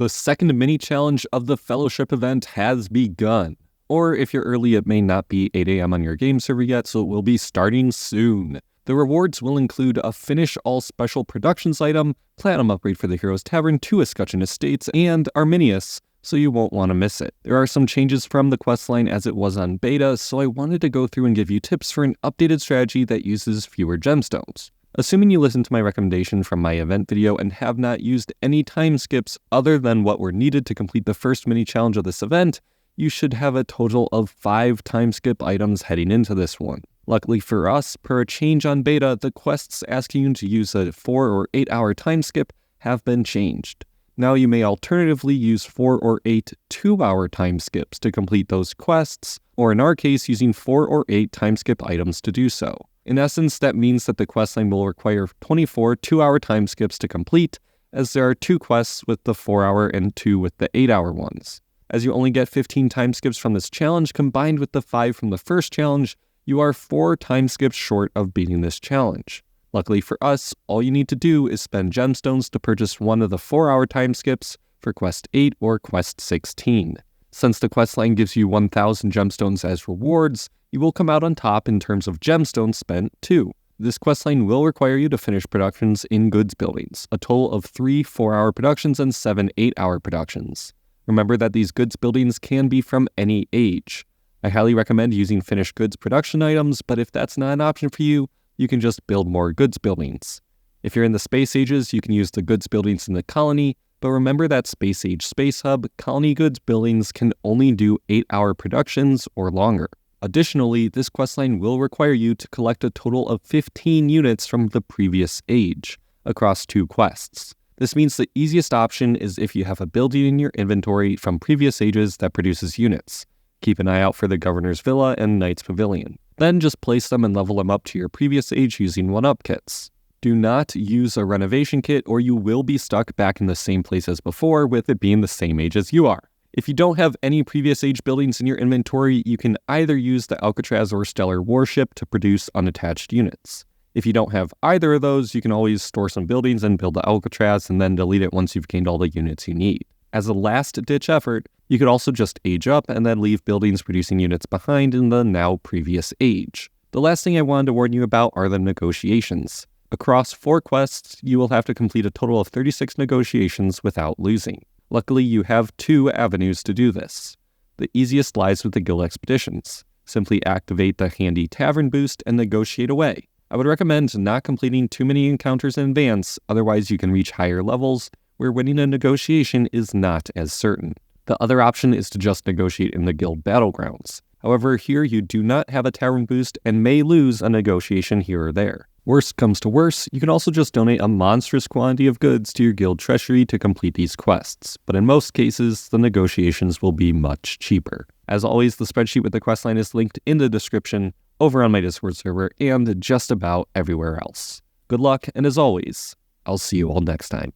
The second mini-challenge of the Fellowship event has begun. Or if you're early, it may not be 8 AM on your game server yet, so it will be starting soon. The rewards will include a Finish All Special Productions item, Platinum Upgrade for the Hero's Tavern, 2 Escutcheon Estates, and Arminius, so you won't want to miss it. There are some changes from the questline as it was on beta, so I wanted to go through and give you tips for an updated strategy that uses fewer gemstones. Assuming you listened to my recommendation from my event video and have not used any time skips other than what were needed to complete the first mini-challenge of this event, you should have a total of 5 time skip items heading into this one. Luckily for us, per a change on beta, the quests asking you to use a 4 or 8 hour time skip have been changed. Now you may alternatively use 4 or 8 2-hour time skips to complete those quests, or in our case, using 4 or 8 time skip items to do so. In essence, that means that the questline will require 24 2-hour time skips to complete, as there are 2 quests with the 4-hour and 2 with the 8-hour ones. As you only get 15 time skips from this challenge, combined with the 5 from the first challenge, you are 4 time skips short of beating this challenge. Luckily for us, all you need to do is spend gemstones to purchase one of the 4-hour time skips for Quest 8 or Quest 16. Since the questline gives you 1,000 gemstones as rewards, you will come out on top in terms of gemstones spent too. This questline will require you to finish productions in goods buildings, a total of 3 4-hour productions and 7 8-hour productions. Remember that these goods buildings can be from any age. I highly recommend using finished goods production items, but if that's not an option for you, you can just build more goods buildings. If you're in the space ages, you can use the goods buildings in the colony, but remember that Space Age Space Hub colony goods buildings can only do 8-hour productions or longer. Additionally, this questline will require you to collect a total of 15 units from the previous age across 2 quests. This means the easiest option is if you have a building in your inventory from previous ages that produces units. Keep an eye out for the Governor's Villa and Knight's Pavilion. Then just place them and level them up to your previous age using 1-up kits. Do not use a renovation kit or you will be stuck back in the same place as before with it being the same age as you are. If you don't have any previous age buildings in your inventory, you can either use the Alcatraz or Stellar Warship to produce unattached units. If you don't have either of those, you can always store some buildings and build the Alcatraz and then delete it once you've gained all the units you need. As a last-ditch effort, you could also just age up and then leave buildings producing units behind in the now previous age. The last thing I wanted to warn you about are the negotiations. Across 4 quests, you will have to complete a total of 36 negotiations without losing. Luckily, you have 2 avenues to do this. The easiest lies with the guild expeditions. Simply activate the handy tavern boost and negotiate away. I would recommend not completing too many encounters in advance, otherwise you can reach higher levels where winning a negotiation is not as certain. The other option is to just negotiate in the guild battlegrounds. However, here you do not have a tavern boost and may lose a negotiation here or there. Worst comes to worse, you can also just donate a monstrous quantity of goods to your guild treasury to complete these quests, but in most cases, the negotiations will be much cheaper. As always, the spreadsheet with the questline is linked in the description, over on my Discord server, and just about everywhere else. Good luck, and as always, I'll see you all next time.